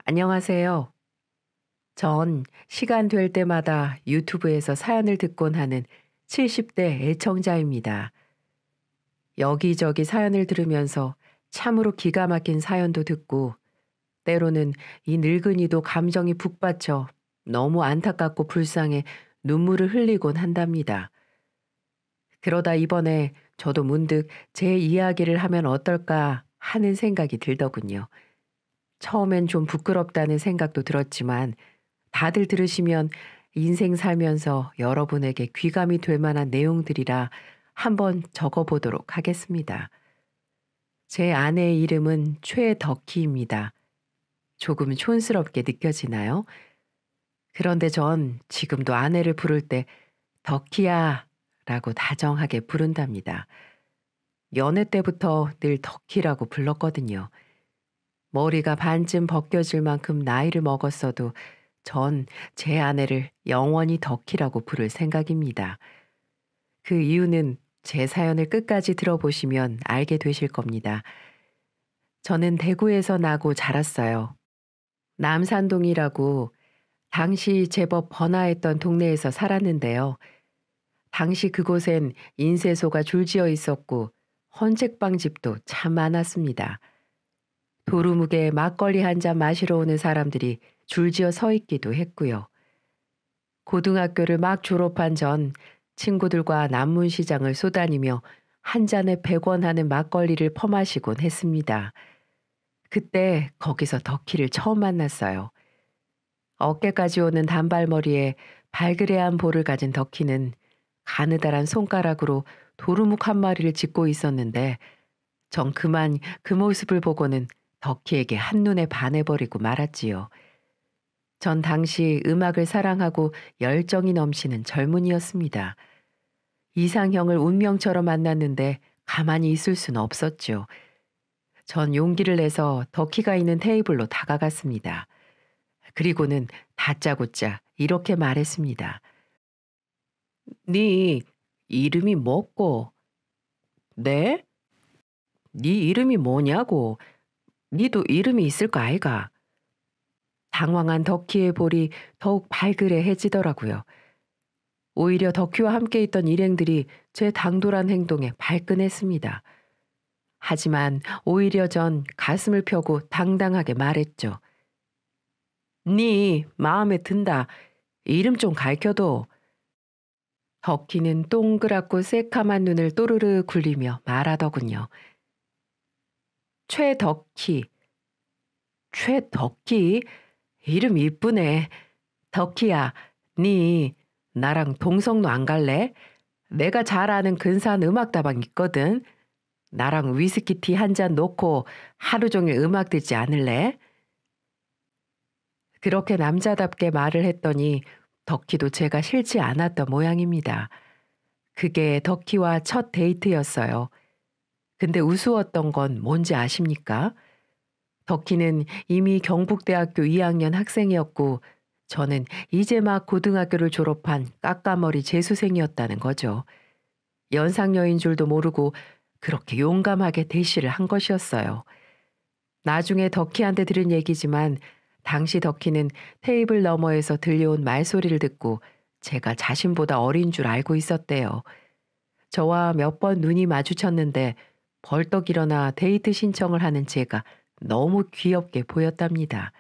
안녕하세요. 전 시간 될 때마다 유튜브에서 사연을 듣곤 하는 70대 애청자입니다. 여기저기 사연을 들으면서 참으로 기가 막힌 사연도 듣고 때로는 이 늙은이도 감정이 북받쳐 너무 안타깝고 불쌍해 눈물을 흘리곤 한답니다. 그러다 이번에 저도 문득 제 이야기를 하면 어떨까 하는 생각이 들더군요. 처음엔 좀 부끄럽다는 생각도 들었지만 다들 들으시면 인생 살면서 여러분에게 귀감이 될 만한 내용들이라 한번 적어보도록 하겠습니다. 제 아내의 이름은 최덕희입니다. 조금 촌스럽게 느껴지나요? 그런데 전 지금도 아내를 부를 때 덕희야 라고 다정하게 부른답니다. 연애 때부터 늘 덕희라고 불렀거든요. 머리가 반쯤 벗겨질 만큼 나이를 먹었어도 전 제 아내를 영원히 덕희라고 부를 생각입니다. 그 이유는 제 사연을 끝까지 들어보시면 알게 되실 겁니다. 저는 대구에서 나고 자랐어요. 남산동이라고 당시 제법 번화했던 동네에서 살았는데요. 당시 그곳엔 인쇄소가 줄지어 있었고 헌책방집도 참 많았습니다. 도루묵에 막걸리 한 잔 마시러 오는 사람들이 줄지어 서 있기도 했고요. 고등학교를 막 졸업한 전 친구들과 남문시장을 쏘다니며 한 잔에 100원 하는 막걸리를 퍼마시곤 했습니다. 그때 거기서 덕희를 처음 만났어요. 어깨까지 오는 단발머리에 발그레한 볼을 가진 덕희는 가느다란 손가락으로 도루묵 한 마리를 짚고 있었는데 전 그만 그 모습을 보고는 덕희에게 한눈에 반해버리고 말았지요. 전 당시 음악을 사랑하고 열정이 넘치는 젊은이였습니다. 이상형을 운명처럼 만났는데 가만히 있을 수는 없었죠. 전 용기를 내서 덕희가 있는 테이블로 다가갔습니다. 그리고는 다짜고짜 이렇게 말했습니다. 네 이름이 뭐고? 네? 네 이름이 뭐냐고? 니도 이름이 있을 거 아이가? 당황한 덕희의 볼이 더욱 발그레해지더라고요. 오히려 덕희와 함께 있던 일행들이 제 당돌한 행동에 발끈했습니다. 하지만 오히려 전 가슴을 펴고 당당하게 말했죠. 네 마음에 든다. 이름 좀 가르쳐도. 덕희는 동그랗고 새카만 눈을 또르르 굴리며 말하더군요. 최덕희. 최덕희? 이름 이쁘네. 덕희야, 니 나랑 동성로 안 갈래? 내가 잘 아는 근사한 음악다방 있거든. 나랑 위스키티 한 잔 놓고 하루 종일 음악 듣지 않을래? 그렇게 남자답게 말을 했더니 덕희도 제가 싫지 않았던 모양입니다. 그게 덕희와 첫 데이트였어요. 근데 우스웠던 건 뭔지 아십니까? 덕희는 이미 경북대학교 2학년 학생이었고 저는 이제 막 고등학교를 졸업한 까까머리 재수생이었다는 거죠. 연상녀인 줄도 모르고 그렇게 용감하게 대시를 한 것이었어요. 나중에 덕희한테 들은 얘기지만 당시 덕희는 테이블 너머에서 들려온 말소리를 듣고 제가 자신보다 어린 줄 알고 있었대요. 저와 몇 번 눈이 마주쳤는데 벌떡 일어나 데이트 신청을 하는 제가 너무 귀엽게 보였답니다.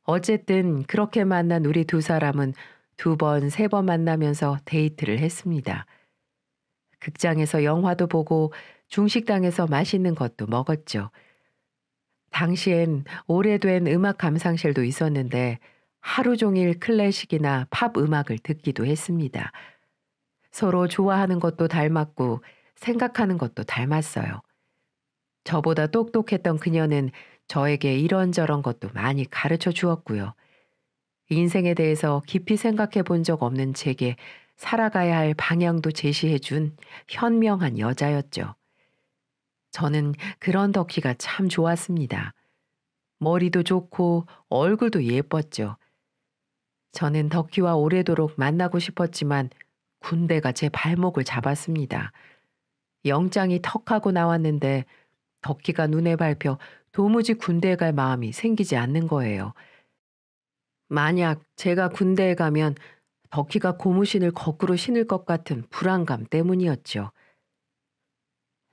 어쨌든 그렇게 만난 우리 두 사람은 2번, 3번 만나면서 데이트를 했습니다. 극장에서 영화도 보고 중식당에서 맛있는 것도 먹었죠. 당시엔 오래된 음악 감상실도 있었는데 하루 종일 클래식이나 팝 음악을 듣기도 했습니다. 서로 좋아하는 것도 닮았고 생각하는 것도 닮았어요. 저보다 똑똑했던 그녀는 저에게 이런저런 것도 많이 가르쳐 주었고요. 인생에 대해서 깊이 생각해 본 적 없는 제게 살아가야 할 방향도 제시해 준 현명한 여자였죠. 저는 그런 덕희가 참 좋았습니다. 머리도 좋고 얼굴도 예뻤죠. 저는 덕희와 오래도록 만나고 싶었지만 군대가 제 발목을 잡았습니다. 영장이 턱하고 나왔는데 덕희가 눈에 밟혀 도무지 군대에 갈 마음이 생기지 않는 거예요. 만약 제가 군대에 가면 덕희가 고무신을 거꾸로 신을 것 같은 불안감 때문이었죠.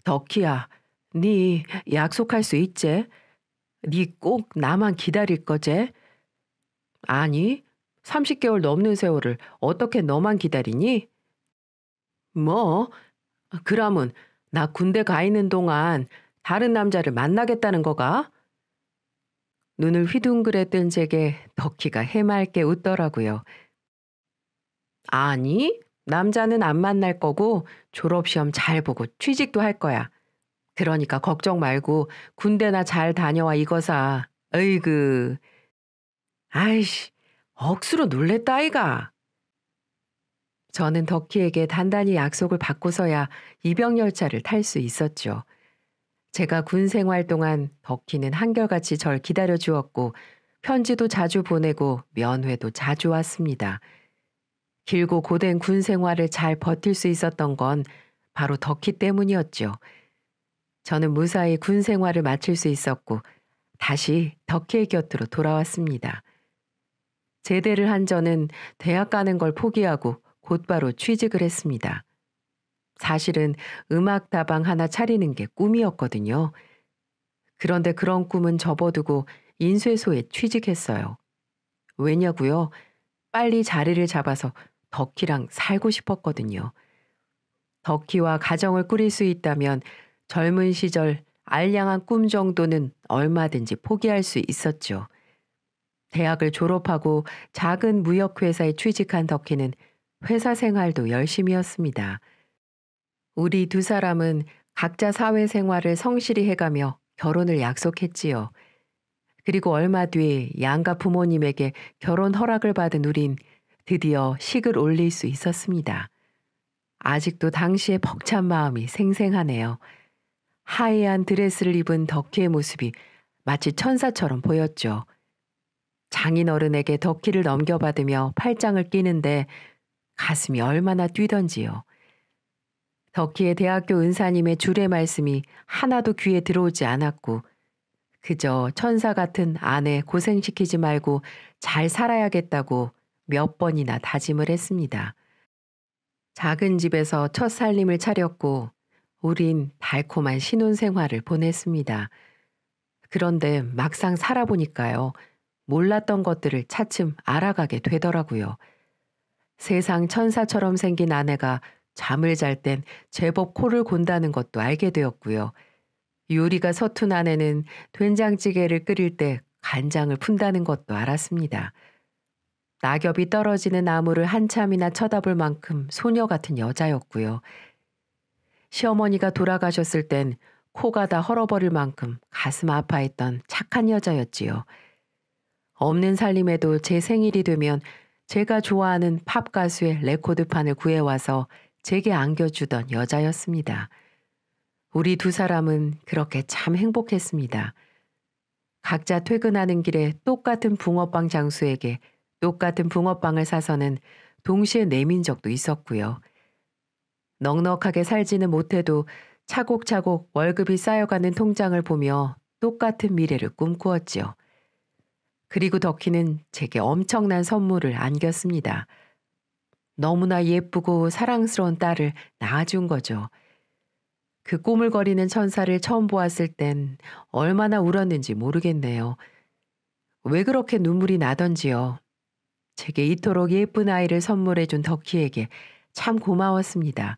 덕희야, 네 약속할 수 있제? 네 꼭 나만 기다릴 거제? 아니, 30개월 넘는 세월을 어떻게 너만 기다리니? 뭐? 그러면 나 군대 가 있는 동안 다른 남자를 만나겠다는 거가? 눈을 휘둥그레 뜬 제게 덕희가 해맑게 웃더라고요. 아니, 남자는 안 만날 거고 졸업시험 잘 보고 취직도 할 거야. 그러니까 걱정 말고 군대나 잘 다녀와 이거사. 으이그. 아이씨, 억수로 놀랬다 아이가. 저는 덕희에게 단단히 약속을 받고서야 이병열차를 탈 수 있었죠. 제가 군 생활 동안 덕희는 한결같이 절 기다려 주었고 편지도 자주 보내고 면회도 자주 왔습니다. 길고 고된 군 생활을 잘 버틸 수 있었던 건 바로 덕희 때문이었죠. 저는 무사히 군 생활을 마칠 수 있었고 다시 덕희의 곁으로 돌아왔습니다. 제대를 한 저는 대학 가는 걸 포기하고 곧바로 취직을 했습니다. 사실은 음악 다방 하나 차리는 게 꿈이었거든요. 그런데 그런 꿈은 접어두고 인쇄소에 취직했어요. 왜냐고요? 빨리 자리를 잡아서 덕희랑 살고 싶었거든요. 덕희와 가정을 꾸릴 수 있다면 젊은 시절 알량한 꿈 정도는 얼마든지 포기할 수 있었죠. 대학을 졸업하고 작은 무역회사에 취직한 덕희는 회사 생활도 열심히 했습니다. 우리 두 사람은 각자 사회생활을 성실히 해가며 결혼을 약속했지요. 그리고 얼마 뒤 양가 부모님에게 결혼 허락을 받은 우린 드디어 식을 올릴 수 있었습니다. 아직도 당시의 벅찬 마음이 생생하네요. 하얀 드레스를 입은 덕희의 모습이 마치 천사처럼 보였죠. 장인어른에게 덕희를 넘겨받으며 팔짱을 끼는데 가슴이 얼마나 뛰던지요. 덕희의 대학교 은사님의 주례 말씀이 하나도 귀에 들어오지 않았고 그저 천사 같은 아내 고생시키지 말고 잘 살아야겠다고 몇 번이나 다짐을 했습니다. 작은 집에서 첫 살림을 차렸고 우린 달콤한 신혼생활을 보냈습니다. 그런데 막상 살아보니까요. 몰랐던 것들을 차츰 알아가게 되더라고요. 세상 천사처럼 생긴 아내가 잠을 잘 땐 제법 코를 곤다는 것도 알게 되었고요. 요리가 서툰 아내는 된장찌개를 끓일 때 간장을 푼다는 것도 알았습니다. 낙엽이 떨어지는 나무를 한참이나 쳐다볼 만큼 소녀 같은 여자였고요. 시어머니가 돌아가셨을 땐 코가 다 헐어버릴 만큼 가슴 아파했던 착한 여자였지요. 없는 살림에도 제 생일이 되면 제가 좋아하는 팝 가수의 레코드판을 구해와서 제게 안겨주던 여자였습니다. 우리 두 사람은 그렇게 참 행복했습니다. 각자 퇴근하는 길에 똑같은 붕어빵 장수에게 똑같은 붕어빵을 사서는 동시에 내민 적도 있었고요. 넉넉하게 살지는 못해도 차곡차곡 월급이 쌓여가는 통장을 보며 똑같은 미래를 꿈꾸었지요. 그리고 덕희는 제게 엄청난 선물을 안겼습니다. 너무나 예쁘고 사랑스러운 딸을 낳아준 거죠. 그 꼬물거리는 천사를 처음 보았을 땐 얼마나 울었는지 모르겠네요. 왜 그렇게 눈물이 나던지요. 제게 이토록 예쁜 아이를 선물해준 덕희에게 참 고마웠습니다.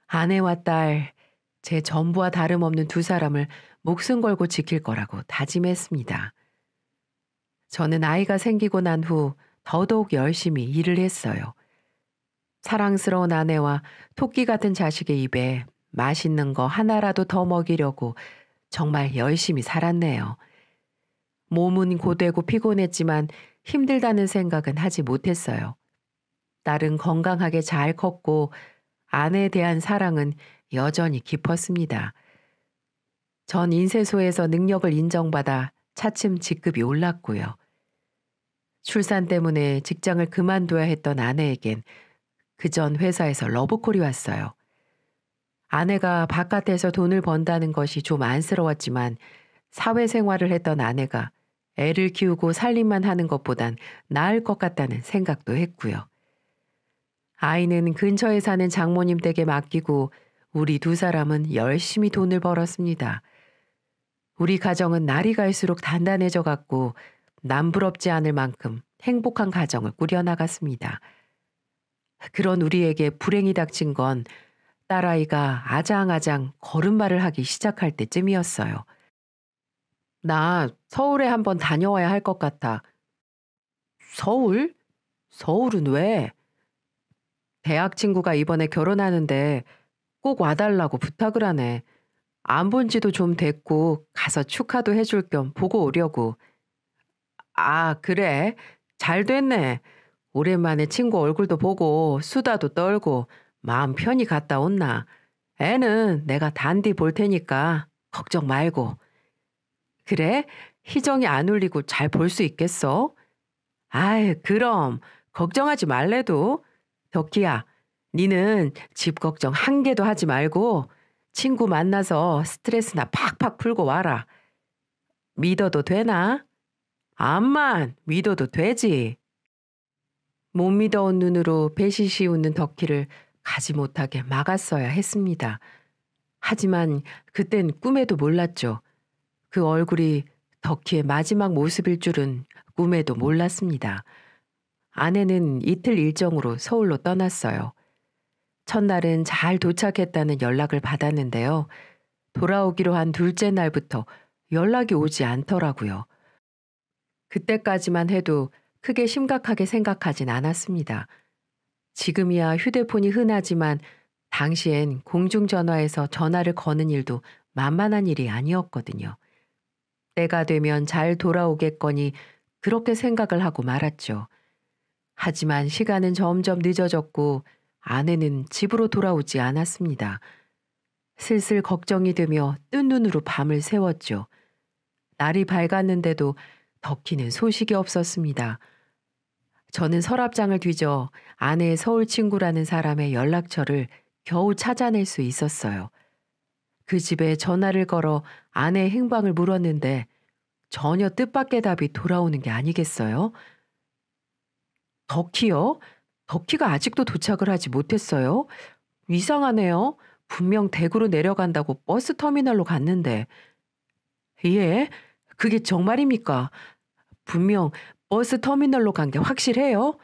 아내와 딸, 제 전부와 다름없는 두 사람을 목숨 걸고 지킬 거라고 다짐했습니다. 저는 아이가 생기고 난 후 더더욱 열심히 일을 했어요. 사랑스러운 아내와 토끼 같은 자식의 입에 맛있는 거 하나라도 더 먹이려고 정말 열심히 살았네요. 몸은 고되고 피곤했지만 힘들다는 생각은 하지 못했어요. 딸은 건강하게 잘 컸고 아내에 대한 사랑은 여전히 깊었습니다. 전 인쇄소에서 능력을 인정받아 차츰 직급이 올랐고요. 출산 때문에 직장을 그만둬야 했던 아내에겐 그전 회사에서 러브콜이 왔어요. 아내가 바깥에서 돈을 번다는 것이 좀 안쓰러웠지만 사회생활을 했던 아내가 애를 키우고 살림만 하는 것보단 나을 것 같다는 생각도 했고요. 아이는 근처에 사는 장모님 댁에 맡기고 우리 두 사람은 열심히 돈을 벌었습니다. 우리 가정은 날이 갈수록 단단해져 갔고 남부럽지 않을 만큼 행복한 가정을 꾸려나갔습니다. 그런 우리에게 불행이 닥친 건 딸아이가 아장아장 걸음마를 하기 시작할 때쯤이었어요. 나 서울에 한번 다녀와야 할 것 같아. 서울? 서울은 왜? 대학 친구가 이번에 결혼하는데 꼭 와달라고 부탁을 하네. 안 본 지도 좀 됐고 가서 축하도 해줄 겸 보고 오려고. 아, 그래? 잘 됐네. 오랜만에 친구 얼굴도 보고 수다도 떨고 마음 편히 갔다 온나. 애는 내가 단디 볼 테니까 걱정 말고. 그래? 희정이 안 울리고 잘 볼 수 있겠어? 아이, 그럼 걱정하지 말래도. 덕희야, 니는 집 걱정 한 개도 하지 말고 친구 만나서 스트레스나 팍팍 풀고 와라. 믿어도 되나? 암만 믿어도 되지. 못 믿어온 눈으로 배시시 웃는 덕희를 가지 못하게 막았어야 했습니다. 하지만 그땐 꿈에도 몰랐죠. 그 얼굴이 덕희의 마지막 모습일 줄은 꿈에도 몰랐습니다. 아내는 이틀 일정으로 서울로 떠났어요. 첫날은 잘 도착했다는 연락을 받았는데요. 돌아오기로 한 둘째 날부터 연락이 오지 않더라고요. 그때까지만 해도 크게 심각하게 생각하진 않았습니다. 지금이야 휴대폰이 흔하지만 당시엔 공중전화에서 전화를 거는 일도 만만한 일이 아니었거든요. 때가 되면 잘 돌아오겠거니 그렇게 생각을 하고 말았죠. 하지만 시간은 점점 늦어졌고 아내는 집으로 돌아오지 않았습니다. 슬슬 걱정이 되며 뜬 눈으로 밤을 새웠죠. 날이 밝았는데도 덕희는 소식이 없었습니다. 저는 서랍장을 뒤져 아내의 서울 친구라는 사람의 연락처를 겨우 찾아낼 수 있었어요. 그 집에 전화를 걸어 아내의 행방을 물었는데 전혀 뜻밖의 답이 돌아오는 게 아니겠어요? 덕희요? 덕희가 아직도 도착을 하지 못했어요? 이상하네요. 분명 대구로 내려간다고 버스 터미널로 갔는데. 예? 그게 정말입니까? 분명 버스 터미널로 간 게 확실해요?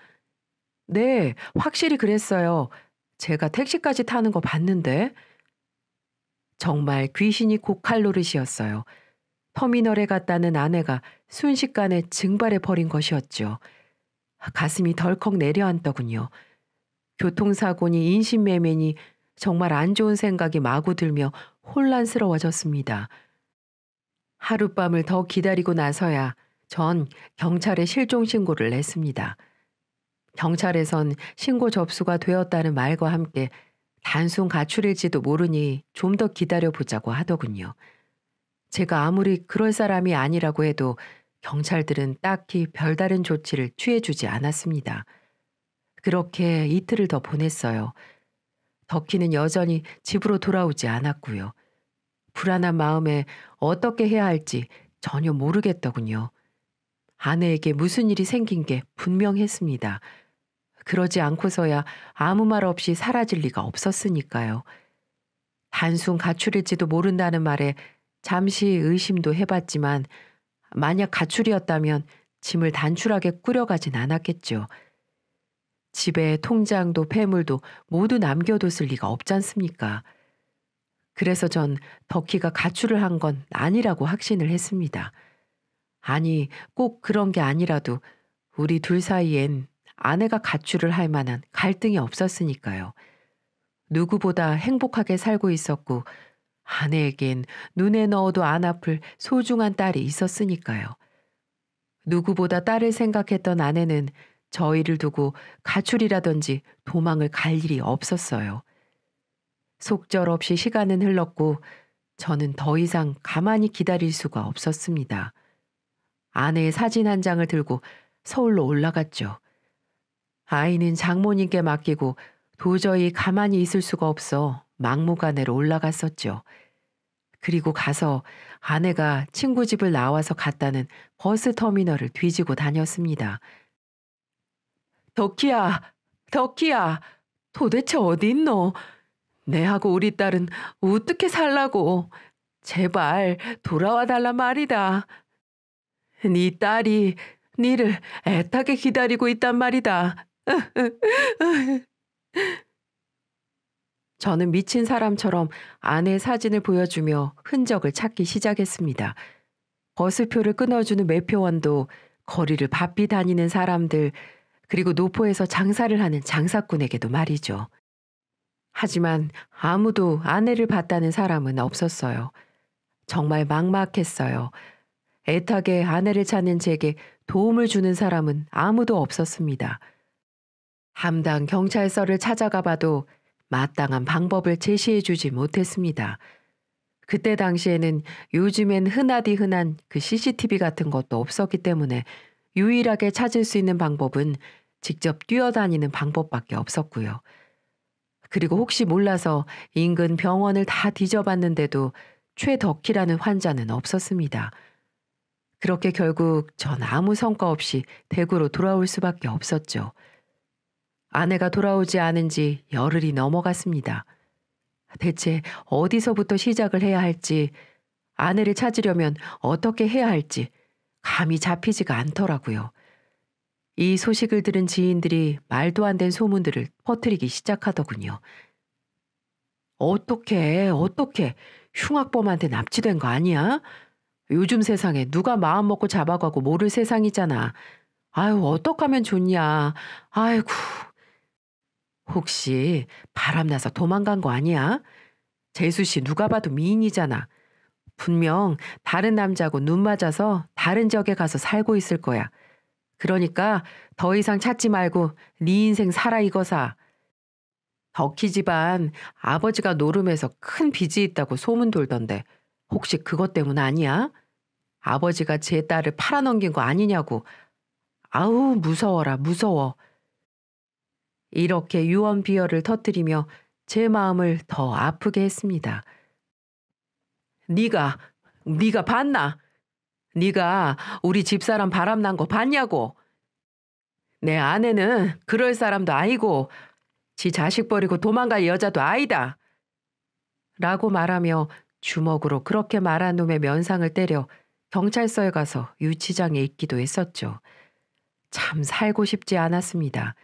네, 확실히 그랬어요. 제가 택시까지 타는 거 봤는데. 정말 귀신이 고칼 노릇이었어요. 터미널에 갔다는 아내가 순식간에 증발해 버린 것이었죠. 가슴이 덜컥 내려앉더군요. 교통사고니 인신매매니 정말 안 좋은 생각이 마구 들며 혼란스러워졌습니다. 하룻밤을 더 기다리고 나서야 전 경찰에 실종 신고를 냈습니다. 경찰에선 신고 접수가 되었다는 말과 함께 단순 가출일지도 모르니 좀 더 기다려보자고 하더군요. 제가 아무리 그럴 사람이 아니라고 해도 경찰들은 딱히 별다른 조치를 취해주지 않았습니다. 그렇게 이틀을 더 보냈어요. 덕희는 여전히 집으로 돌아오지 않았고요. 불안한 마음에 어떻게 해야 할지 전혀 모르겠더군요. 아내에게 무슨 일이 생긴 게 분명했습니다. 그러지 않고서야 아무 말 없이 사라질 리가 없었으니까요. 단순 가출일지도 모른다는 말에 잠시 의심도 해봤지만 만약 가출이었다면 짐을 단출하게 꾸려가진 않았겠죠. 집에 통장도 폐물도 모두 남겨뒀을 리가 없지 않습니까? 그래서 전 덕희가 가출을 한 건 아니라고 확신을 했습니다. 아니, 꼭 그런 게 아니라도 우리 둘 사이엔 아내가 가출을 할 만한 갈등이 없었으니까요. 누구보다 행복하게 살고 있었고 아내에겐 눈에 넣어도 안 아플 소중한 딸이 있었으니까요. 누구보다 딸을 생각했던 아내는 저희를 두고 가출이라든지 도망을 갈 일이 없었어요. 속절없이 시간은 흘렀고 저는 더 이상 가만히 기다릴 수가 없었습니다. 아내의 사진 한 장을 들고 서울로 올라갔죠. 아이는 장모님께 맡기고 도저히 가만히 있을 수가 없어 막무가내로 올라갔었죠. 그리고 가서 아내가 친구 집을 나와서 갔다는 버스 터미널을 뒤지고 다녔습니다. 덕희야, 덕희야, 도대체 어디 있노? 내하고 우리 딸은 어떻게 살라고? 제발 돌아와 달란 말이다. 네 딸이 니를 애타게 기다리고 있단 말이다. 저는 미친 사람처럼 아내 사진을 보여주며 흔적을 찾기 시작했습니다. 버스표를 끊어주는 매표원도, 거리를 바삐 다니는 사람들, 그리고 노포에서 장사를 하는 장사꾼에게도 말이죠. 하지만 아무도 아내를 봤다는 사람은 없었어요. 정말 막막했어요. 애타게 아내를 찾는 제게 도움을 주는 사람은 아무도 없었습니다. 담당 경찰서를 찾아가 봐도 마땅한 방법을 제시해 주지 못했습니다. 그때 당시에는 요즘엔 흔하디 흔한 그 CCTV 같은 것도 없었기 때문에 유일하게 찾을 수 있는 방법은 직접 뛰어다니는 방법밖에 없었고요. 그리고 혹시 몰라서 인근 병원을 다 뒤져봤는데도 최덕희라는 환자는 없었습니다. 그렇게 결국 전 아무 성과 없이 대구로 돌아올 수밖에 없었죠. 아내가 돌아오지 않은 지 열흘이 넘어갔습니다. 대체 어디서부터 시작을 해야 할지, 아내를 찾으려면 어떻게 해야 할지 감이 잡히지가 않더라고요. 이 소식을 들은 지인들이 말도 안 된 소문들을 퍼뜨리기 시작하더군요. 어떻게 흉악범한테 납치된 거 아니야? 요즘 세상에 누가 마음 먹고 잡아가고 모를 세상이잖아. 아유, 어떡하면 좋냐. 아이고. 혹시 바람나서 도망간 거 아니야? 재수 씨 누가 봐도 미인이잖아. 분명 다른 남자하고 눈 맞아서 다른 지역에 가서 살고 있을 거야. 그러니까 더 이상 찾지 말고 네 인생 살아 이거사. 덕희 집안 아버지가 노름해서 큰 빚이 있다고 소문 돌던데 혹시 그것 때문 아니야? 아버지가 제 딸을 팔아넘긴 거 아니냐고. 아우 무서워라 무서워. 이렇게 유언비어를 터뜨리며 제 마음을 더 아프게 했습니다. 네가 봤나? 네가 우리 집사람 바람난 거 봤냐고. 내 아내는 그럴 사람도 아니고 지 자식 버리고 도망갈 여자도 아니다. 라고 말하며 주먹으로 그렇게 말한 놈의 면상을 때려 경찰서에 가서 유치장에 있기도 했었죠. 참 살고 싶지 않았습니다.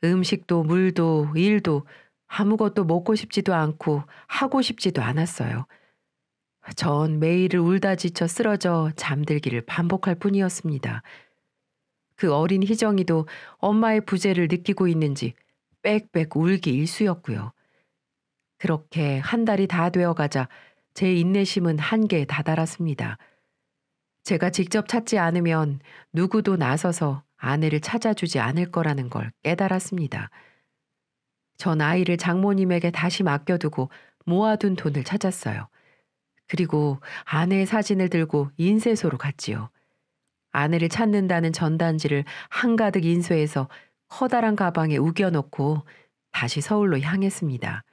음식도 물도 일도 아무것도 먹고 싶지도 않고 하고 싶지도 않았어요. 전 매일을 울다 지쳐 쓰러져 잠들기를 반복할 뿐이었습니다. 그 어린 희정이도 엄마의 부재를 느끼고 있는지 빽빽 울기 일쑤였고요. 그렇게 한 달이 다 되어가자 제 인내심은 한계에 다다랐습니다. 제가 직접 찾지 않으면 누구도 나서서 아내를 찾아주지 않을 거라는 걸 깨달았습니다. 전 아이를 장모님에게 다시 맡겨두고 모아둔 돈을 찾았어요. 그리고 아내의 사진을 들고 인쇄소로 갔지요. 아내를 찾는다는 전단지를 한가득 인쇄해서 커다란 가방에 우겨놓고 다시 서울로 향했습니다.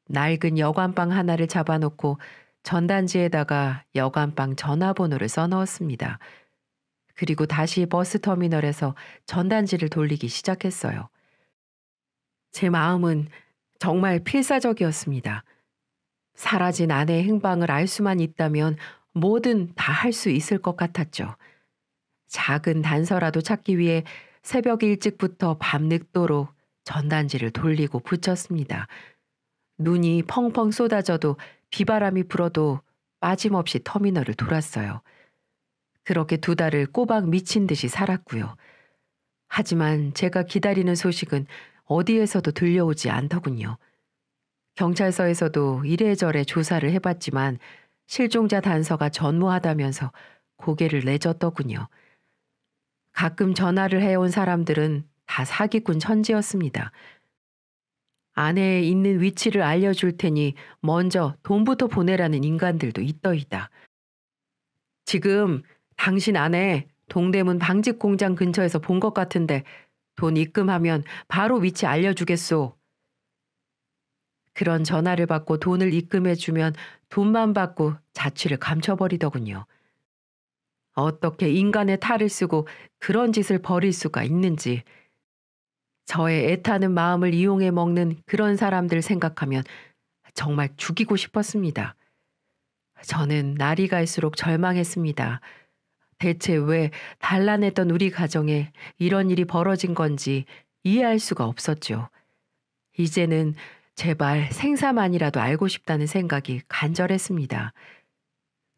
낡은 여관방 하나를 잡아놓고 전단지에다가 여관방 전화번호를 써넣었습니다. 그리고 다시 버스터미널에서 전단지를 돌리기 시작했어요. 제 마음은 정말 필사적이었습니다. 사라진 아내의 행방을 알 수만 있다면 뭐든 다 할 수 있을 것 같았죠. 작은 단서라도 찾기 위해 새벽 일찍부터 밤늦도록 전단지를 돌리고 붙였습니다. 눈이 펑펑 쏟아져도 비바람이 불어도 빠짐없이 터미널을 돌았어요. 그렇게 2달을 꼬박 미친 듯이 살았고요. 하지만 제가 기다리는 소식은 어디에서도 들려오지 않더군요. 경찰서에서도 이래저래 조사를 해봤지만 실종자 단서가 전무하다면서 고개를 내젓더군요. 가끔 전화를 해온 사람들은 다 사기꾼 천지였습니다. 아내의 있는 위치를 알려줄 테니 먼저 돈부터 보내라는 인간들도 있더이다. 지금 당신 아내 동대문 방직 공장 근처에서 본 것 같은데 돈 입금하면 바로 위치 알려주겠소. 그런 전화를 받고 돈을 입금해주면 돈만 받고 자취를 감춰버리더군요. 어떻게 인간의 탈을 쓰고 그런 짓을 벌일 수가 있는지, 저의 애타는 마음을 이용해 먹는 그런 사람들 생각하면 정말 죽이고 싶었습니다. 저는 날이 갈수록 절망했습니다. 대체 왜 단란했던 우리 가정에 이런 일이 벌어진 건지 이해할 수가 없었죠. 이제는 제발 생사만이라도 알고 싶다는 생각이 간절했습니다.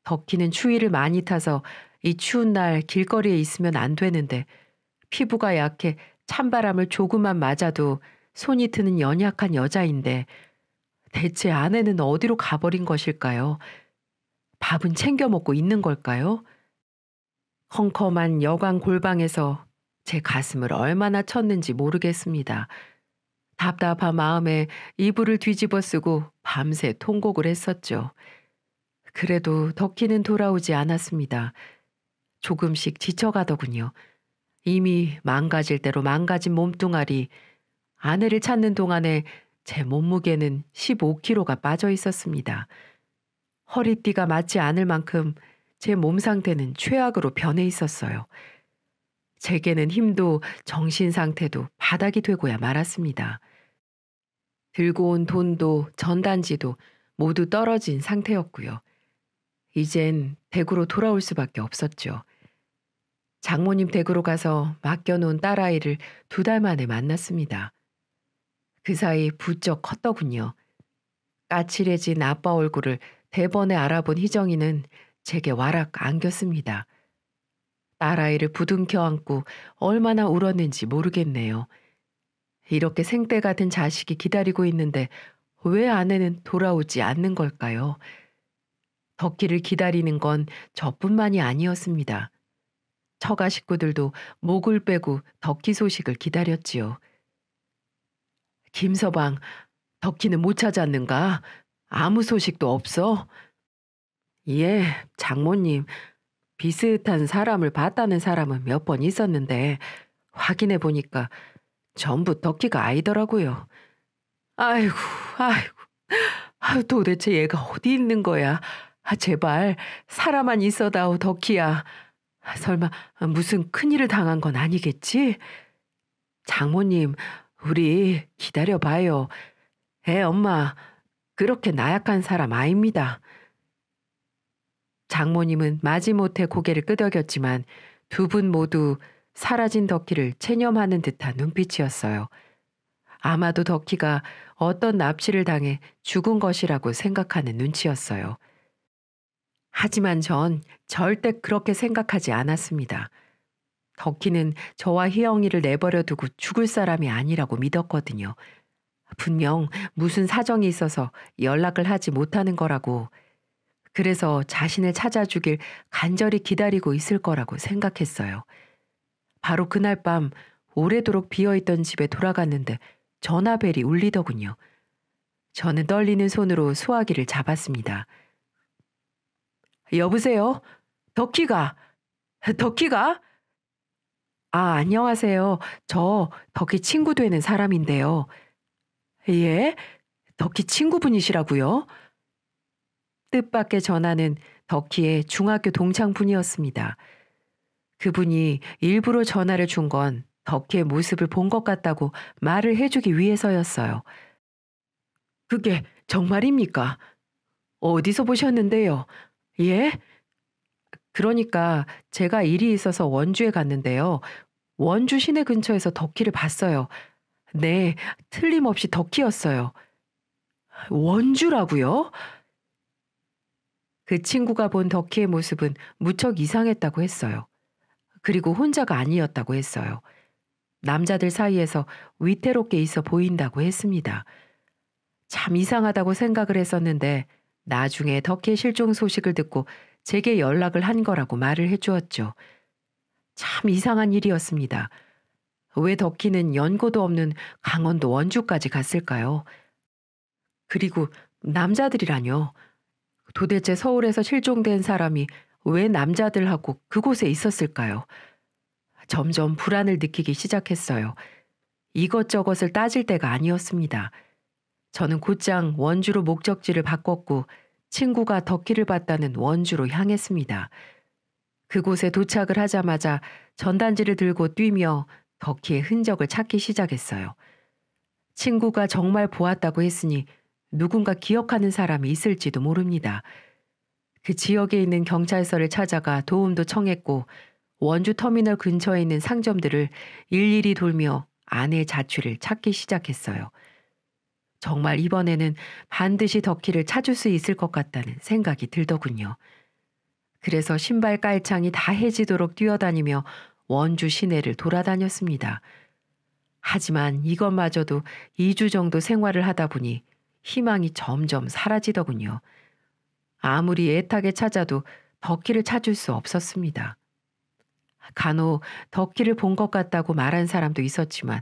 덕희는 추위를 많이 타서 이 추운 날 길거리에 있으면 안 되는데 피부가 약해 찬바람을 조금만 맞아도 손이 트는 연약한 여자인데 대체 아내는 어디로 가버린 것일까요? 밥은 챙겨 먹고 있는 걸까요? 컴컴한 여관 골방에서 제 가슴을 얼마나 쳤는지 모르겠습니다. 답답한 마음에 이불을 뒤집어 쓰고 밤새 통곡을 했었죠. 그래도 덕희는 돌아오지 않았습니다. 조금씩 지쳐가더군요. 이미 망가질 대로 망가진 몸뚱아리, 아내를 찾는 동안에 제 몸무게는 15kg가 빠져 있었습니다. 허리띠가 맞지 않을 만큼 제 몸 상태는 최악으로 변해 있었어요. 제게는 힘도 정신 상태도 바닥이 되고야 말았습니다. 들고 온 돈도 전단지도 모두 떨어진 상태였고요. 이젠 댁으로 돌아올 수밖에 없었죠. 장모님 댁으로 가서 맡겨놓은 딸아이를 2달 만에 만났습니다. 그 사이 부쩍 컸더군요. 까칠해진 아빠 얼굴을 대번에 알아본 희정이는 제게 와락 안겼습니다. 딸아이를 부둥켜 안고 얼마나 울었는지 모르겠네요. 이렇게 생떼 같은 자식이 기다리고 있는데 왜 아내는 돌아오지 않는 걸까요? 덕희를 기다리는 건 저뿐만이 아니었습니다. 처가 식구들도 목을 빼고 덕희 소식을 기다렸지요. 김서방, 덕희는 못 찾았는가? 아무 소식도 없어? 예, 장모님. 비슷한 사람을 봤다는 사람은 몇 번 있었는데 확인해 보니까 전부 덕희가 아니더라고요. 아이고, 아이고. 도대체 얘가 어디 있는 거야? 제발 사람만 있어다오, 덕희야. 설마 무슨 큰일을 당한 건 아니겠지? 장모님, 우리 기다려봐요. 엄마, 그렇게 나약한 사람 아닙니다. 장모님은 마지못해 고개를 끄덕였지만 2분 모두 사라진 덕희를 체념하는 듯한 눈빛이었어요. 아마도 덕희가 어떤 납치를 당해 죽은 것이라고 생각하는 눈치였어요. 하지만 전 절대 그렇게 생각하지 않았습니다. 덕희는 저와 희영이를 내버려 두고 죽을 사람이 아니라고 믿었거든요. 분명 무슨 사정이 있어서 연락을 하지 못하는 거라고, 그래서 자신을 찾아주길 간절히 기다리고 있을 거라고 생각했어요. 바로 그날 밤 오래도록 비어있던 집에 돌아갔는데 전화벨이 울리더군요. 저는 떨리는 손으로 수화기를 잡았습니다. 여보세요? 덕희가? 덕희가? 아, 안녕하세요. 저 덕희 친구 되는 사람인데요. 예? 덕희 친구분이시라고요? 뜻밖의 전화는 덕희의 중학교 동창분이었습니다. 그분이 일부러 전화를 준 건 덕희의 모습을 본 것 같다고 말을 해주기 위해서였어요. 그게 정말입니까? 어디서 보셨는데요? 예? 그러니까 제가 일이 있어서 원주에 갔는데요. 원주 시내 근처에서 덕희를 봤어요. 네, 틀림없이 덕희였어요. 원주라고요? 그 친구가 본 덕희의 모습은 무척 이상했다고 했어요. 그리고 혼자가 아니었다고 했어요. 남자들 사이에서 위태롭게 있어 보인다고 했습니다. 참 이상하다고 생각을 했었는데 나중에 덕희의 실종 소식을 듣고 제게 연락을 한 거라고 말을 해주었죠. 참 이상한 일이었습니다. 왜 덕희는 연고도 없는 강원도 원주까지 갔을까요? 그리고 남자들이라뇨. 도대체 서울에서 실종된 사람이 왜 남자들하고 그곳에 있었을까요? 점점 불안을 느끼기 시작했어요. 이것저것을 따질 때가 아니었습니다. 저는 곧장 원주로 목적지를 바꿨고 친구가 덕키를 봤다는 원주로 향했습니다. 그곳에 도착을 하자마자 전단지를 들고 뛰며 덕키의 흔적을 찾기 시작했어요. 친구가 정말 보았다고 했으니 누군가 기억하는 사람이 있을지도 모릅니다. 그 지역에 있는 경찰서를 찾아가 도움도 청했고 원주 터미널 근처에 있는 상점들을 일일이 돌며 아내의 자취를 찾기 시작했어요. 정말 이번에는 반드시 덕키를 찾을 수 있을 것 같다는 생각이 들더군요. 그래서 신발 깔창이 다 해지도록 뛰어다니며 원주 시내를 돌아다녔습니다. 하지만 이것마저도 2주 정도 생활을 하다 보니 희망이 점점 사라지더군요. 아무리 애타게 찾아도 덕키를 찾을 수 없었습니다. 간혹 덕키를 본 것 같다고 말한 사람도 있었지만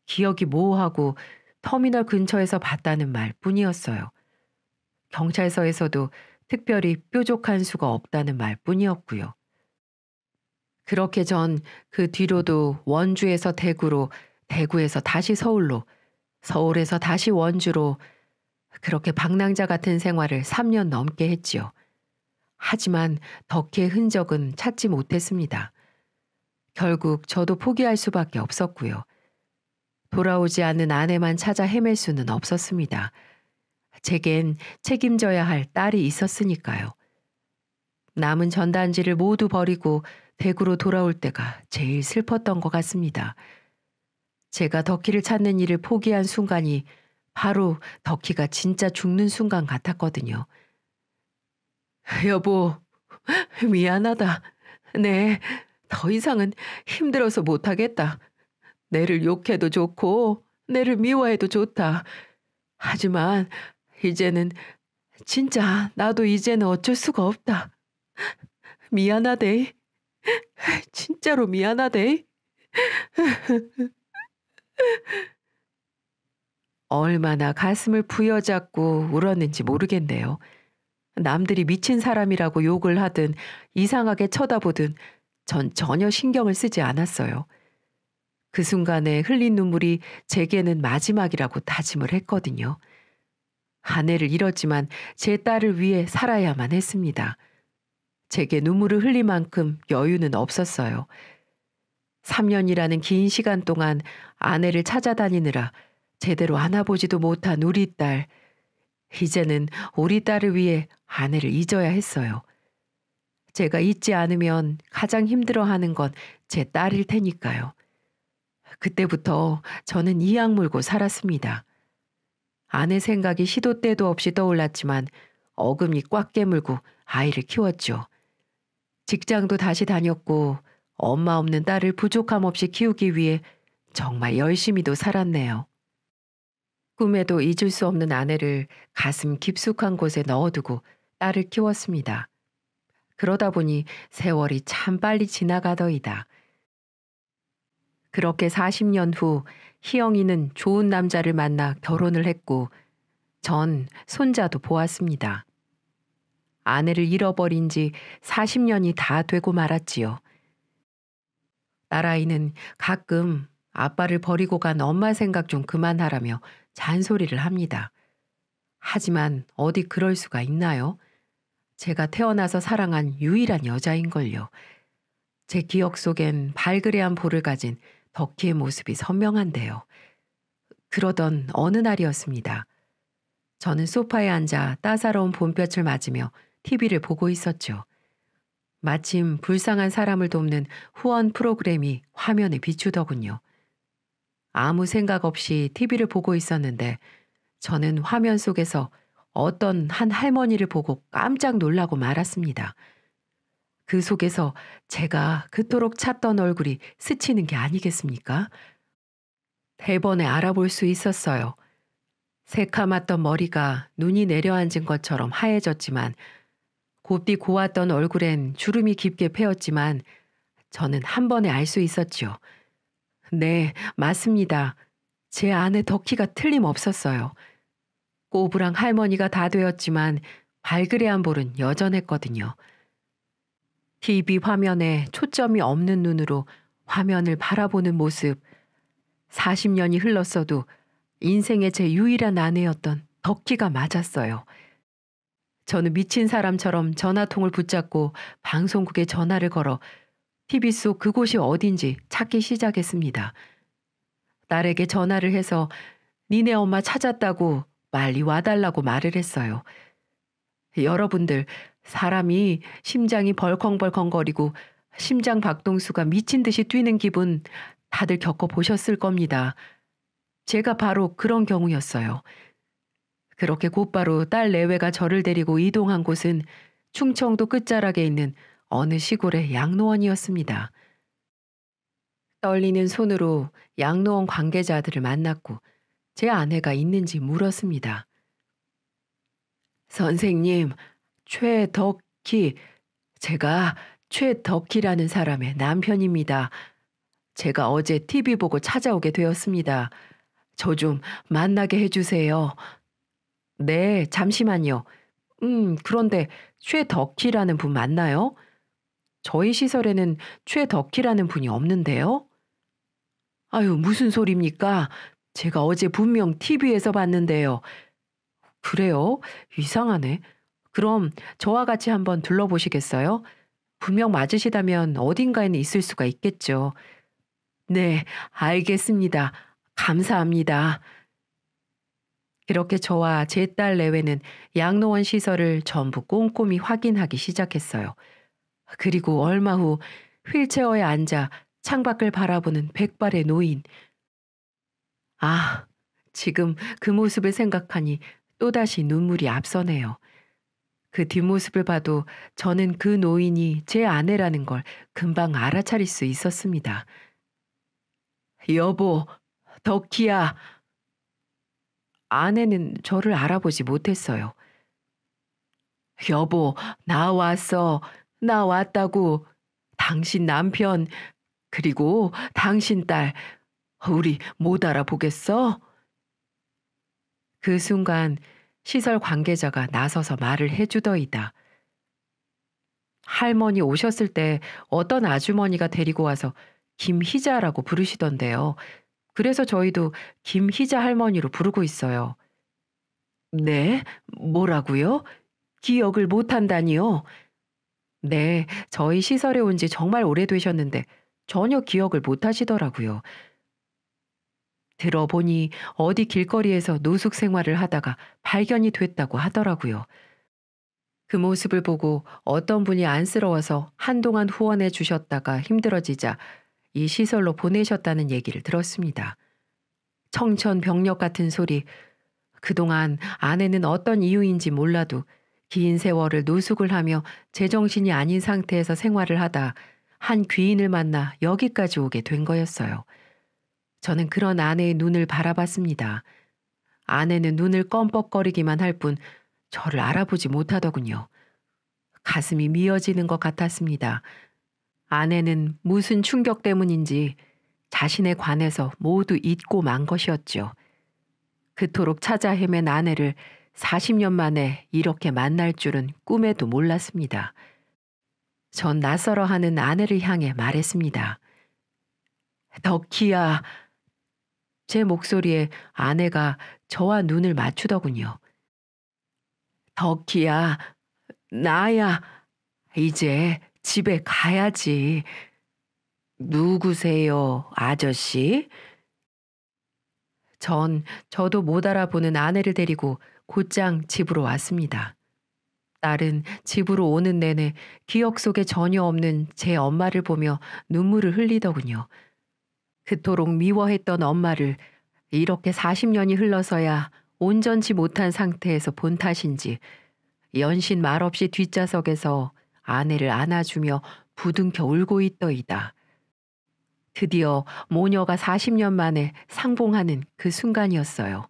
기억이 모호하고 터미널 근처에서 봤다는 말 뿐이었어요. 경찰서에서도 특별히 뾰족한 수가 없다는 말 뿐이었고요. 그렇게 전 그 뒤로도 원주에서 대구로, 대구에서 다시 서울로, 서울에서 다시 원주로 그렇게 방랑자 같은 생활을 3년 넘게 했지요. 하지만 덕키의 흔적은 찾지 못했습니다. 결국 저도 포기할 수밖에 없었고요. 돌아오지 않는 아내만 찾아 헤맬 수는 없었습니다. 제겐 책임져야 할 딸이 있었으니까요. 남은 전단지를 모두 버리고 대구로 돌아올 때가 제일 슬펐던 것 같습니다. 제가 덕키를 찾는 일을 포기한 순간이 바로 덕키가 진짜 죽는 순간 같았거든요. 여보, 미안하다. 네, 더 이상은 힘들어서 못하겠다. 내를 욕해도 좋고 내를 미워해도 좋다. 하지만 이제는 진짜 나도 이제는 어쩔 수가 없다. 미안하대. 진짜로 미안하대. 얼마나 가슴을 부여잡고 울었는지 모르겠네요. 남들이 미친 사람이라고 욕을 하든 이상하게 쳐다보든 전 전혀 신경을 쓰지 않았어요. 그 순간에 흘린 눈물이 제게는 마지막이라고 다짐을 했거든요. 아내를 잃었지만 제 딸을 위해 살아야만 했습니다. 제게 눈물을 흘릴 만큼 여유는 없었어요. 3년이라는 긴 시간 동안 아내를 찾아다니느라 제대로 안아보지도 못한 우리 딸. 이제는 우리 딸을 위해 아내를 잊어야 했어요. 제가 잊지 않으면 가장 힘들어하는 건 제 딸일 테니까요. 그때부터 저는 이악 물고 살았습니다. 아내 생각이 시도 때도 없이 떠올랐지만 어금니 꽉 깨물고 아이를 키웠죠. 직장도 다시 다녔고 엄마 없는 딸을 부족함 없이 키우기 위해 정말 열심히도 살았네요. 꿈에도 잊을 수 없는 아내를 가슴 깊숙한 곳에 넣어두고 딸을 키웠습니다. 그러다 보니 세월이 참 빨리 지나가더이다. 그렇게 40년 후 희영이는 좋은 남자를 만나 결혼을 했고 전 손자도 보았습니다. 아내를 잃어버린 지 40년이 다 되고 말았지요. 딸아이는 가끔 아빠를 버리고 간 엄마 생각 좀 그만하라며 잔소리를 합니다. 하지만 어디 그럴 수가 있나요? 제가 태어나서 사랑한 유일한 여자인걸요. 제 기억 속엔 발그레한 볼을 가진 덕희의 모습이 선명한데요. 그러던 어느 날이었습니다. 저는 소파에 앉아 따사로운 봄볕을 맞으며 TV를 보고 있었죠. 마침 불쌍한 사람을 돕는 후원 프로그램이 화면에 비추더군요. 아무 생각 없이 TV를 보고 있었는데 저는 화면 속에서 어떤 한 할머니를 보고 깜짝 놀라고 말았습니다. 그 속에서 제가 그토록 찾던 얼굴이 스치는 게 아니겠습니까? 대번에 알아볼 수 있었어요. 새카맣던 머리가 눈이 내려앉은 것처럼 하얘졌지만 곱디 고왔던 얼굴엔 주름이 깊게 패였지만 저는 한 번에 알 수 있었지요. 네, 맞습니다. 제 아내 덕희가 틀림없었어요. 꼬부랑 할머니가 다 되었지만 발그레한 볼은 여전했거든요. TV 화면에 초점이 없는 눈으로 화면을 바라보는 모습. 40년이 흘렀어도 인생의 제 유일한 아내였던 덕희가 맞았어요. 저는 미친 사람처럼 전화통을 붙잡고 방송국에 전화를 걸어 TV 속 그곳이 어딘지 찾기 시작했습니다. 딸에게 전화를 해서 니네 엄마 찾았다고 빨리 와달라고 말을 했어요. 여러분들, 사람이 심장이 벌컹벌컹거리고 심장 박동수가 미친 듯이 뛰는 기분 다들 겪어보셨을 겁니다. 제가 바로 그런 경우였어요. 그렇게 곧바로 딸 내외가 저를 데리고 이동한 곳은 충청도 끝자락에 있는 어느 시골의 양로원이었습니다. 떨리는 손으로 양로원 관계자들을 만났고 제 아내가 있는지 물었습니다. 선생님, 최덕희, 제가 최덕희라는 사람의 남편입니다. 제가 어제 TV 보고 찾아오게 되었습니다. 저 좀 만나게 해주세요. 네, 잠시만요. 그런데 최덕희라는 분 맞나요? 저희 시설에는 최덕희라는 분이 없는데요? 아유, 무슨 소리입니까? 제가 어제 분명 TV에서 봤는데요. 그래요? 이상하네. 그럼 저와 같이 한번 둘러보시겠어요? 분명 맞으시다면 어딘가에는 있을 수가 있겠죠. 네, 알겠습니다. 감사합니다. 그렇게 저와 제 딸 내외는 양로원 시설을 전부 꼼꼼히 확인하기 시작했어요. 그리고 얼마 후 휠체어에 앉아 창밖을 바라보는 백발의 노인. 아, 지금 그 모습을 생각하니 또다시 눈물이 앞서네요. 그 뒷모습을 봐도 저는 그 노인이 제 아내라는 걸 금방 알아차릴 수 있었습니다. 여보, 덕희야. 아내는 저를 알아보지 못했어요. 여보, 나 왔어. 나 왔다고. 당신 남편, 그리고 당신 딸, 우리 못 알아보겠어? 그 순간 시설 관계자가 나서서 말을 해주더이다. 할머니 오셨을 때 어떤 아주머니가 데리고 와서 김희자라고 부르시던데요. 그래서 저희도 김희자 할머니로 부르고 있어요. 네? 뭐라고요? 기억을 못한다니요? 네, 저희 시설에 온 지 정말 오래되셨는데 전혀 기억을 못하시더라고요. 들어보니 어디 길거리에서 노숙 생활을 하다가 발견이 됐다고 하더라고요. 그 모습을 보고 어떤 분이 안쓰러워서 한동안 후원해 주셨다가 힘들어지자 이 시설로 보내셨다는 얘기를 들었습니다. 청천벽력 같은 소리. 그동안 아내는 어떤 이유인지 몰라도 긴 세월을 노숙을 하며 제정신이 아닌 상태에서 생활을 하다 한 귀인을 만나 여기까지 오게 된 거였어요. 저는 그런 아내의 눈을 바라봤습니다. 아내는 눈을 껌뻑거리기만 할 뿐 저를 알아보지 못하더군요. 가슴이 미어지는 것 같았습니다. 아내는 무슨 충격 때문인지 자신에 관해서 모두 잊고 만 것이었죠. 그토록 찾아 헤맨 아내를 40년 만에 이렇게 만날 줄은 꿈에도 몰랐습니다. 전 낯설어하는 아내를 향해 말했습니다. 덕희야. 제 목소리에 아내가 저와 눈을 맞추더군요. 덕희야, 나야. 이제 집에 가야지. 누구세요, 아저씨? 저도 못 알아보는 아내를 데리고 곧장 집으로 왔습니다. 딸은 집으로 오는 내내 기억 속에 전혀 없는 제 엄마를 보며 눈물을 흘리더군요. 그토록 미워했던 엄마를 이렇게 40년이 흘러서야 온전치 못한 상태에서 본 탓인지 연신 말없이 뒷좌석에서 아내를 안아주며 부둥켜 울고 있더이다. 드디어 모녀가 40년 만에 상봉하는 그 순간이었어요.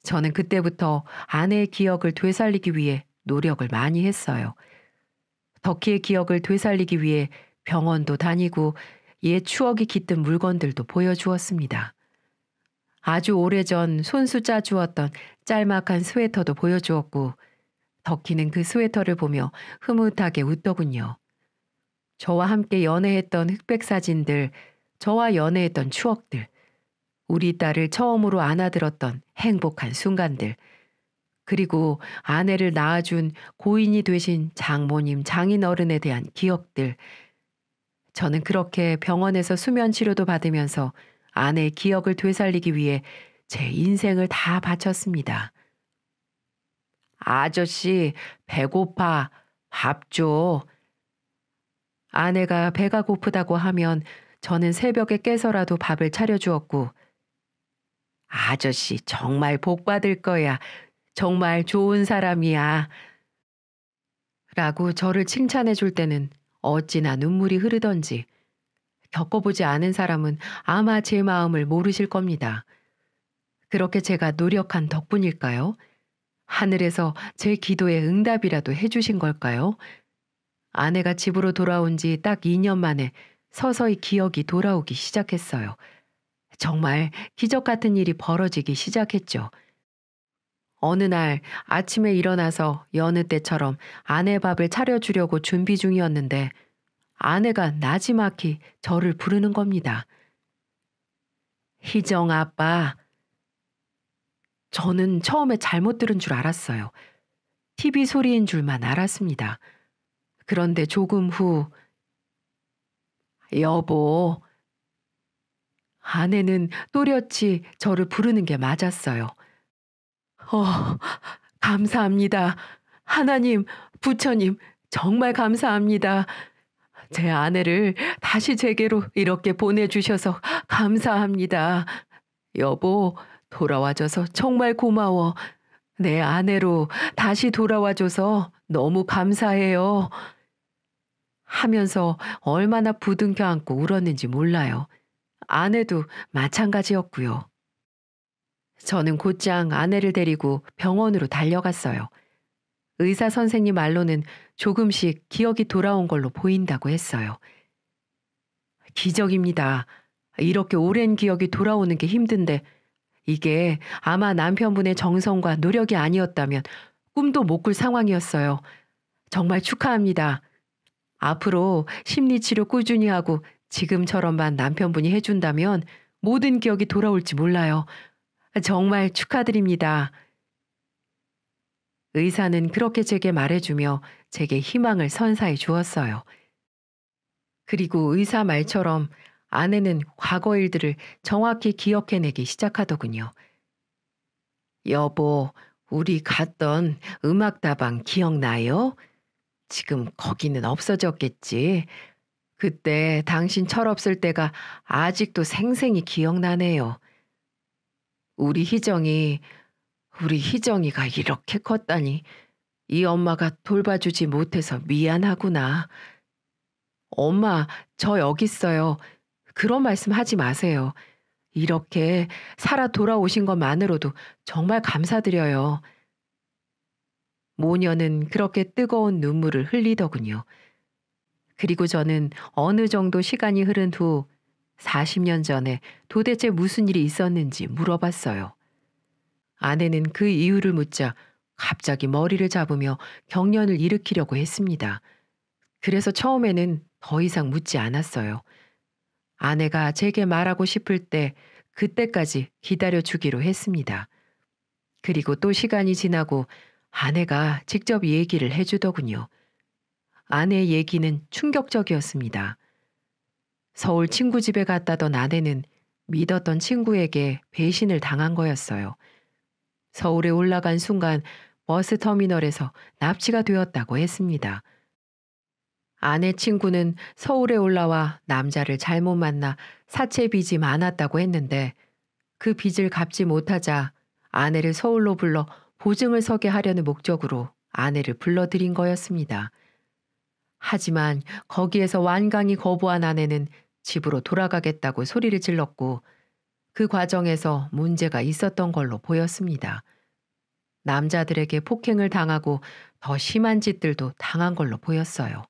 저는 그때부터 아내의 기억을 되살리기 위해 노력을 많이 했어요. 덕희의 기억을 되살리기 위해 병원도 다니고 옛 추억이 깃든 물건들도 보여주었습니다. 아주 오래전 손수 짜주었던 짤막한 스웨터도 보여주었고 덕희는 그 스웨터를 보며 흐뭇하게 웃더군요. 저와 함께 연애했던 흑백 사진들, 저와 연애했던 추억들. 우리 딸을 처음으로 안아들었던 행복한 순간들, 그리고 아내를 낳아준 고인이 되신 장모님, 장인어른에 대한 기억들. 저는 그렇게 병원에서 수면 치료도 받으면서 아내의 기억을 되살리기 위해 제 인생을 다 바쳤습니다. 아저씨, 배고파. 밥 줘. 아내가 배가 고프다고 하면 저는 새벽에 깨서라도 밥을 차려주었고, 아저씨 정말 복 받을 거야. 정말 좋은 사람이야. 라고 저를 칭찬해 줄 때는 어찌나 눈물이 흐르던지, 겪어보지 않은 사람은 아마 제 마음을 모르실 겁니다. 그렇게 제가 노력한 덕분일까요? 하늘에서 제 기도에 응답이라도 해주신 걸까요? 아내가 집으로 돌아온 지 딱 2년 만에 서서히 기억이 돌아오기 시작했어요. 정말 기적 같은 일이 벌어지기 시작했죠. 어느 날 아침에 일어나서 여느 때처럼 아내 밥을 차려주려고 준비 중이었는데 아내가 나지막히 저를 부르는 겁니다. 희정 아빠. 저는 처음에 잘못 들은 줄 알았어요. TV 소리인 줄만 알았습니다. 그런데 조금 후, 여보. 아내는 또렷이 저를 부르는 게 맞았어요. 어, 감사합니다. 하나님, 부처님, 정말 감사합니다. 제 아내를 다시 제게로 이렇게 보내주셔서 감사합니다. 여보, 돌아와줘서 정말 고마워. 내 아내로 다시 돌아와줘서 너무 감사해요. 하면서 얼마나 부둥켜 안고 울었는지 몰라요. 아내도 마찬가지였고요. 저는 곧장 아내를 데리고 병원으로 달려갔어요. 의사 선생님 말로는 조금씩 기억이 돌아온 걸로 보인다고 했어요. 기적입니다. 이렇게 오랜 기억이 돌아오는 게 힘든데 이게 아마 남편분의 정성과 노력이 아니었다면 꿈도 못 꿀 상황이었어요. 정말 축하합니다. 앞으로 심리치료 꾸준히 하고 지금처럼만 남편분이 해준다면 모든 기억이 돌아올지 몰라요. 정말 축하드립니다. 의사는 그렇게 제게 말해주며 제게 희망을 선사해 주었어요. 그리고 의사 말처럼 아내는 과거 일들을 정확히 기억해내기 시작하더군요. 여보, 우리 갔던 음악다방 기억나요? 지금 거기는 없어졌겠지. 그때 당신 철없을 때가 아직도 생생히 기억나네요. 우리 희정이가 이렇게 컸다니. 이 엄마가 돌봐주지 못해서 미안하구나. 엄마, 저 여기 있어요. 그런 말씀 하지 마세요. 이렇게 살아 돌아오신 것만으로도 정말 감사드려요. 모녀는 그렇게 뜨거운 눈물을 흘리더군요. 그리고 저는 어느 정도 시간이 흐른 후 40년 전에 도대체 무슨 일이 있었는지 물어봤어요. 아내는 그 이유를 묻자 갑자기 머리를 잡으며 경련을 일으키려고 했습니다. 그래서 처음에는 더 이상 묻지 않았어요. 아내가 제게 말하고 싶을 때 그때까지 기다려 주기로 했습니다. 그리고 또 시간이 지나고 아내가 직접 얘기를 해주더군요. 아내의 얘기는 충격적이었습니다. 서울 친구 집에 갔다던 아내는 믿었던 친구에게 배신을 당한 거였어요. 서울에 올라간 순간 버스 터미널에서 납치가 되었다고 했습니다. 아내 친구는 서울에 올라와 남자를 잘못 만나 사채 빚이 많았다고 했는데 그 빚을 갚지 못하자 아내를 서울로 불러 보증을 서게 하려는 목적으로 아내를 불러들인 거였습니다. 하지만 거기에서 완강히 거부한 아내는 집으로 돌아가겠다고 소리를 질렀고 그 과정에서 문제가 있었던 걸로 보였습니다. 남자들에게 폭행을 당하고 더 심한 짓들도 당한 걸로 보였어요.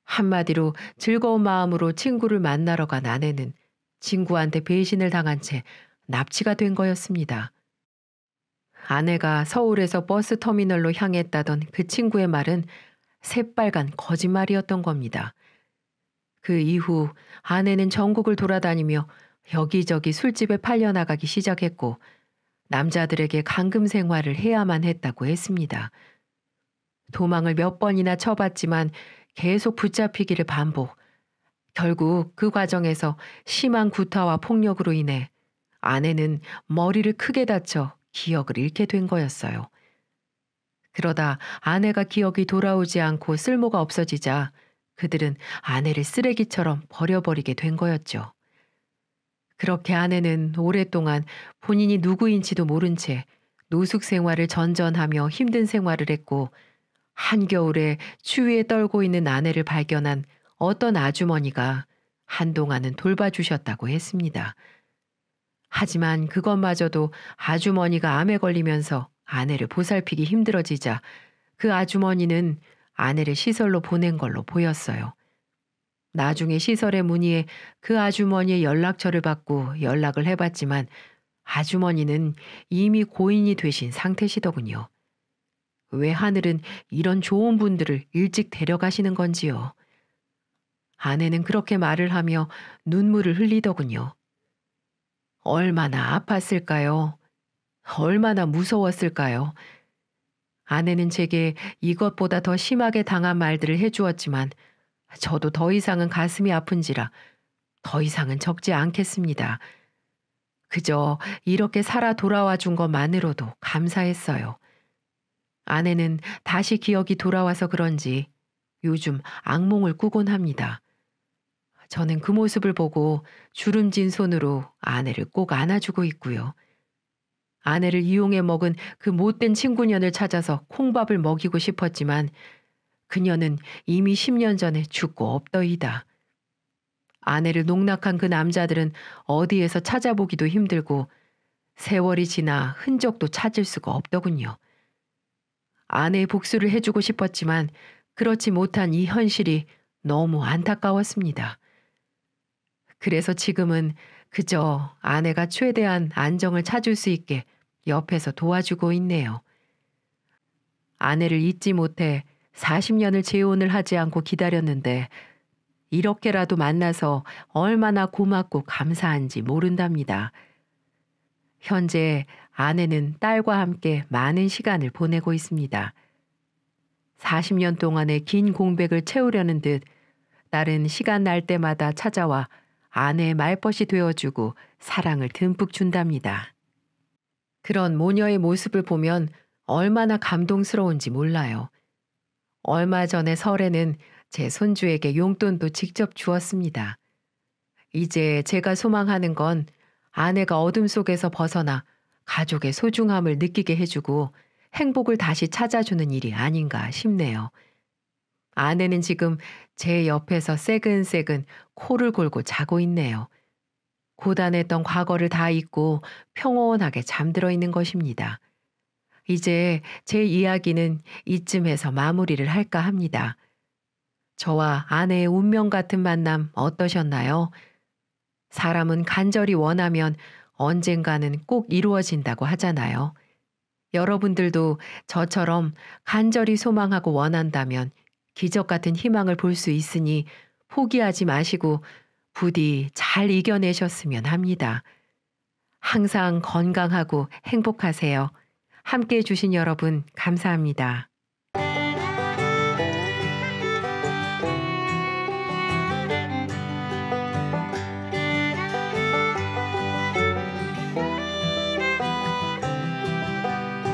한마디로 즐거운 마음으로 친구를 만나러 간 아내는 친구한테 배신을 당한 채 납치가 된 거였습니다. 아내가 서울에서 버스 터미널로 향했다던 그 친구의 말은 새빨간 거짓말이었던 겁니다. 그 이후 아내는 전국을 돌아다니며 여기저기 술집에 팔려나가기 시작했고 남자들에게 감금 생활을 해야만 했다고 했습니다. 도망을 몇 번이나 쳐봤지만 계속 붙잡히기를 반복. 결국 그 과정에서 심한 구타와 폭력으로 인해 아내는 머리를 크게 다쳐 기억을 잃게 된 거였어요. 그러다 아내가 기억이 돌아오지 않고 쓸모가 없어지자 그들은 아내를 쓰레기처럼 버려버리게 된 거였죠. 그렇게 아내는 오랫동안 본인이 누구인지도 모른 채 노숙 생활을 전전하며 힘든 생활을 했고 한겨울에 추위에 떨고 있는 아내를 발견한 어떤 아주머니가 한동안은 돌봐주셨다고 했습니다. 하지만 그것마저도 아주머니가 암에 걸리면서 아내를 보살피기 힘들어지자 그 아주머니는 아내를 시설로 보낸 걸로 보였어요. 나중에 시설에 문의해 그 아주머니의 연락처를 받고 연락을 해봤지만 아주머니는 이미 고인이 되신 상태시더군요. 왜 하늘은 이런 좋은 분들을 일찍 데려가시는 건지요. 아내는 그렇게 말을 하며 눈물을 흘리더군요. 얼마나 아팠을까요? 얼마나 무서웠을까요? 아내는 제게 이것보다 더 심하게 당한 말들을 해주었지만 저도 더 이상은 가슴이 아픈지라 더 이상은 적지 않겠습니다. 그저 이렇게 살아 돌아와 준 것만으로도 감사했어요. 아내는 다시 기억이 돌아와서 그런지 요즘 악몽을 꾸곤 합니다. 저는 그 모습을 보고 주름진 손으로 아내를 꼭 안아주고 있고요. 아내를 이용해 먹은 그 못된 친구년을 찾아서 콩밥을 먹이고 싶었지만 그녀는 이미 10년 전에 죽고 없더이다. 아내를 농락한 그 남자들은 어디에서 찾아보기도 힘들고 세월이 지나 흔적도 찾을 수가 없더군요. 아내의 복수를 해주고 싶었지만 그렇지 못한 이 현실이 너무 안타까웠습니다. 그래서 지금은 그저 아내가 최대한 안정을 찾을 수 있게 옆에서 도와주고 있네요. 아내를 잊지 못해 40년을 재혼을 하지 않고 기다렸는데 이렇게라도 만나서 얼마나 고맙고 감사한지 모른답니다. 현재 아내는 딸과 함께 많은 시간을 보내고 있습니다. 40년 동안의 긴 공백을 채우려는 듯 딸은 시간 날 때마다 찾아와 아내의 말벗이 되어주고 사랑을 듬뿍 준답니다. 그런 모녀의 모습을 보면 얼마나 감동스러운지 몰라요. 얼마 전에 설에는 제 손주에게 용돈도 직접 주었습니다. 이제 제가 소망하는 건 아내가 어둠 속에서 벗어나 가족의 소중함을 느끼게 해주고 행복을 다시 찾아주는 일이 아닌가 싶네요. 아내는 지금 제 옆에서 새근새근 코를 골고 자고 있네요. 고단했던 과거를 다 잊고 평온하게 잠들어 있는 것입니다. 이제 제 이야기는 이쯤에서 마무리를 할까 합니다. 저와 아내의 운명 같은 만남 어떠셨나요? 사람은 간절히 원하면 언젠가는 꼭 이루어진다고 하잖아요. 여러분들도 저처럼 간절히 소망하고 원한다면 기적 같은 희망을 볼 수 있으니 포기하지 마시고 부디 잘 이겨내셨으면 합니다. 항상 건강하고 행복하세요. 함께 해주신 여러분 감사합니다.